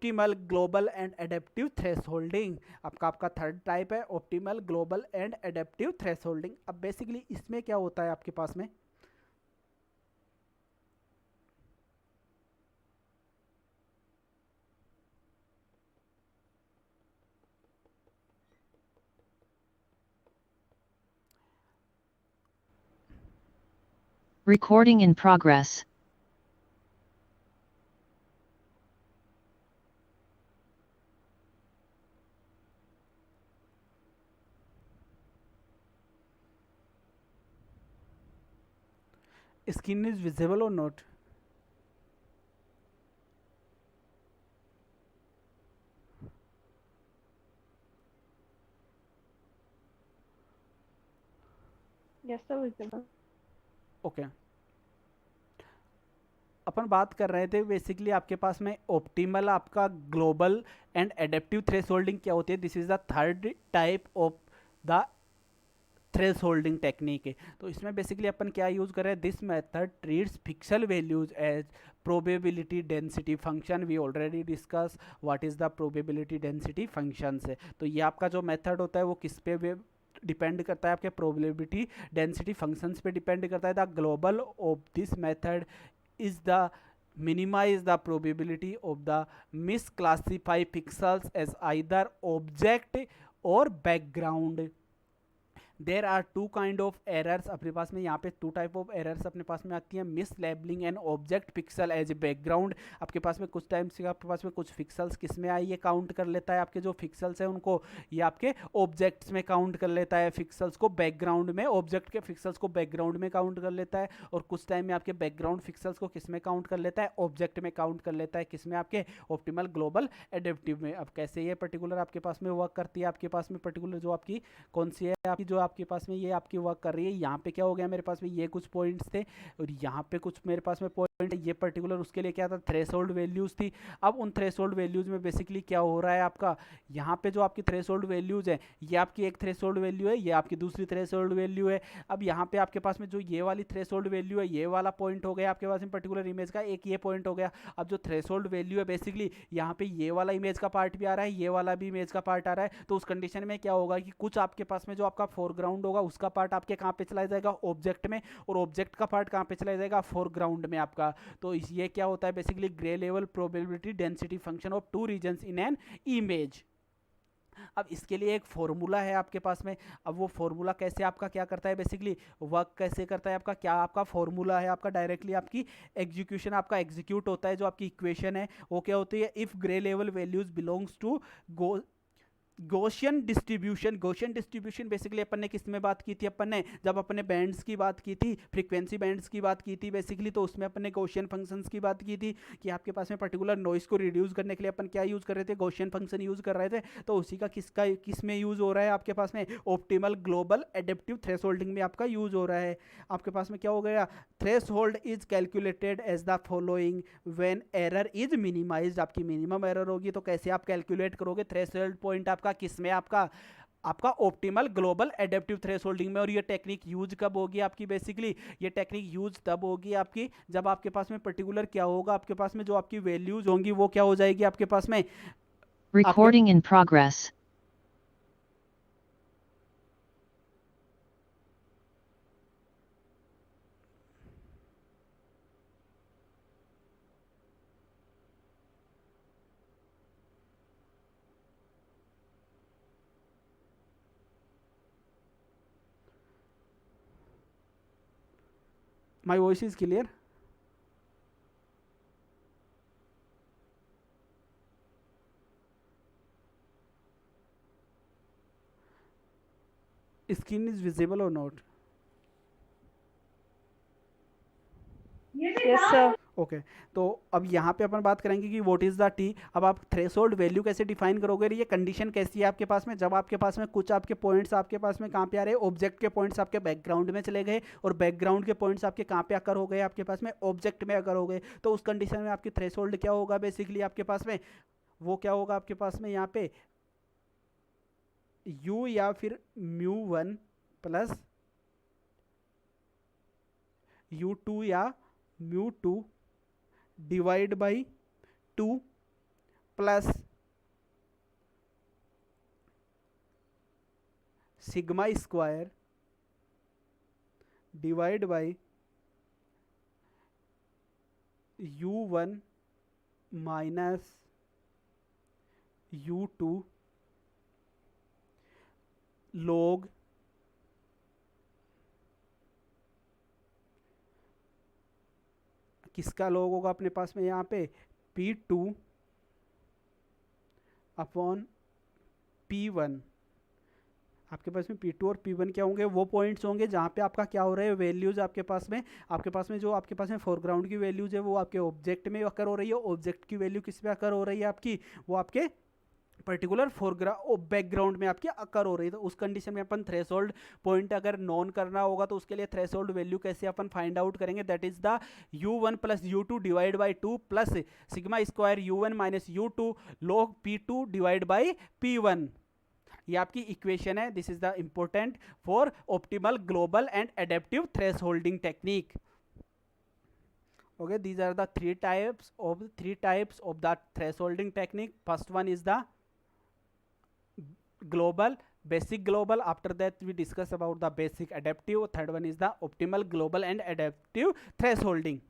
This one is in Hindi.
Optimal global and adaptive thresholding. आपका थर्ड टाइप है optimal global and adaptive thresholding. अब बेसिकली इसमें क्या होता है आपके पास में, Recording in progress. Screen is visible और not? Yes, sir, visible. Okay, अपन बात कर रहे थे बेसिकली आपके पास में ऑप्टिमल आपका ग्लोबल एंड एडेप्टिव थ्रेशोल्डिंग क्या होती है। This is the third type of the thresholding technique है। तो इसमें बेसिकली अपन क्या यूज कर रहे हैं, this method treats pixel values as probability density function. We already discuss what is the probability density function है। तो ये आपका जो मेथड होता है वो किस पे डिपेंड करता है, आपके प्रोबेबिलिटी डेंसिटी फंक्शंस पे डिपेंड करता है। The global of this method is the minimize the probability of the misclassify pixels as either object or background। There are two kind of errors अपने पास में, यहाँ पे टू टाइप ऑफ एरर्स अपने पास में आती है। Mislabeling and object pixel as a background. आपके पास में कुछ टाइम से आपके पास में कुछ पिक्सल्स किस में आई, ये काउंट कर लेता है आपके जो पिक्सल्स हैं उनको, ये आपके ऑब्जेक्ट्स में काउंट कर लेता है पिक्सल्स को बैकग्राउंड में, ऑब्जेक्ट के पिक्सल्स को बैकग्राउंड में काउंट कर लेता है। और कुछ टाइम में आपके बैकग्राउंड पिक्सल्स को किस में काउंट कर लेता है, ऑब्जेक्ट में काउंट कर लेता है, किस में, आपके ऑप्टिमल ग्लोबल एडेप्टिव में। अब कैसे ये पर्टिकुलर आपके पास में वर्क करती है, आपके पास में पर्टिकुलर जो आपकी कौन सी है आपकी, जो आपके पास में ये आपकी वर्क कर रही है। यहाँ पे क्या हो गया, मेरे पास में ये कुछ पॉइंट्स थे और यहाँ पे कुछ मेरे पास में पॉइंट, ये पर्टिकुलर उसके लिए क्या था, थ्रेशोल्ड वैल्यूज थी। अब उन थ्रेशोल्ड वैल्यूज में बेसिकली क्या हो रहा है आपका, यहाँ पे जो आपकी थ्रेशोल्ड वैल्यूज है, ये आपकी एक थ्रेशोल्ड वैल्यू है, ये आपकी दूसरी थ्रेशोल्ड वैल्यू है। अब यहाँ पे आपके पास में जो ये वाली थ्रेशोल्ड वैल्यू है, ये वाला पॉइंट हो गया आपके पास में पर्टिकुलर इमेज का, एक ये पॉइंट हो गया। अब जो थ्रेशोल्ड वैल्यू है बेसिकली यहाँ पे ये वाला इमेज का पार्ट भी आ रहा है, ये वाला भी इमेज का पार्ट आ रहा है। तो उस कंडीशन में क्या होगा कि कुछ आपके पास में जो आपका फोरग्राउंड होगा उसका पार्ट आपके कहाँ पे चला जाएगा, ऑब्जेक्ट में, और ऑब्जेक्ट का पार्ट कहाँ पे चला जाएगा, फोरग्राउंड में आपका। तो ये क्या होता है basically, grey level probability density function of two regions in an image. अब इसके लिए एक फॉर्मूला है आपके पास में। अब वो फॉर्मूला कैसे आपका क्या करता है बेसिकली, वर्क कैसे करता है आपका, क्या आपका फॉर्मूला है आपका, डायरेक्टली आपकी एग्जीक्यूशन आपका एग्जीक्यूट होता है। जो आपकी इक्वेशन है वो क्या होती है, if grey level values belongs to go Gaussian distribution. Gaussian distribution basically अपन ने किस में बात की थी, अपन ने जब अपन ने बैंड्स की बात की थी, फ्रीक्वेंसी बैंड्स की बात की थी बेसिकली, तो उसमें अपन ने गॉसियन फंक्शंस की बात की थी कि आपके पास में पर्टिकुलर नॉइस को रिड्यूस करने के लिए अपन क्या यूज़ कर रहे थे, गॉसियन फंक्शन यूज़ कर रहे थे। तो उसी का किस में यूज़ हो रहा है आपके पास में, ऑप्टिमल ग्लोबल एडेप्टिव थ्रेशोल्डिंग में आपका यूज़ हो रहा है। आपके पास में क्या हो गया, threshold is calculated as the following when error is minimized. आपकी मिनिमम एरर होगी तो कैसे आप कैलकुलेट करोगे, थ्रेशोल्ड पॉइंट आपका किस में, आपका आपका ऑप्टिमल ग्लोबल एडेप्टिव थ्रेशोल्डिंग में। और ये टेक्निक यूज कब होगी आपकी बेसिकली, ये टेक्निक यूज तब होगी आपकी जब आपके पास में पर्टिकुलर क्या होगा, आपके पास में जो आपकी वैल्यूज होंगी वो क्या हो जाएगी आपके पास में, Recording in progress. My voice is clear? Screen is visible और नॉट? Yes, sir. ओके तो अब यहाँ पे अपन बात करेंगे कि व्हाट इज द टी। अब आप थ्रेशोल्ड वैल्यू कैसे डिफाइन करोगे, ये कंडीशन कैसी है आपके पास में, जब आपके पास में कुछ आपके पॉइंट्स आपके पास में कहाँ पे आ रहे हैं, ऑब्जेक्ट के पॉइंट्स आपके बैकग्राउंड में चले गए और बैकग्राउंड के पॉइंट्स आपके कहाँ पे आकर हो गए, आपके पास में ऑब्जेक्ट में अगर हो गए। तो उस कंडीशन में आपकी थ्रेशोल्ड क्या होगा बेसिकली आपके पास में, वो क्या होगा आपके पास में यहाँ पे यू या फिर μ1 प्लस u2 या μ2 divide by 2 plus sigma square divide by U1 minus U2 log किसका log होगा अपने पास में यहाँ पे P2 अपॉन P1। आपके पास में P2 और P1 क्या होंगे, वो पॉइंट्स होंगे जहाँ पे आपका क्या हो रहा है, वैल्यूज आपके पास में जो आपके पास में फोरग्राउंड की वैल्यूज है वो आपके ऑब्जेक्ट में अकर हो रही है, ऑब्जेक्ट की वैल्यू किस पे अकर हो रही है आपकी, वो आपके पर्टिकुलर फोरग्राउंड बैकग्राउंड में आपकी अकर हो रही है। तो उस कंडीशन में अपन थ्रेशोल्ड पॉइंट अगर नॉन करना होगा तो उसके लिए थ्रेशोल्ड वैल्यू कैसे अपन फाइंड आउट करेंगे, that is the U1 plus U2 divide by 2 plus sigma square U1 minus U2 log P2 divide by P1। ये आपकी इक्वेशन है। This is the important for optimal global and adaptive thresholding technique. Okay, these are the three types of the thresholding technique. First one is the global, basic global. After that we discuss about the basic adaptive. Third one is the optimal global and adaptive thresholding.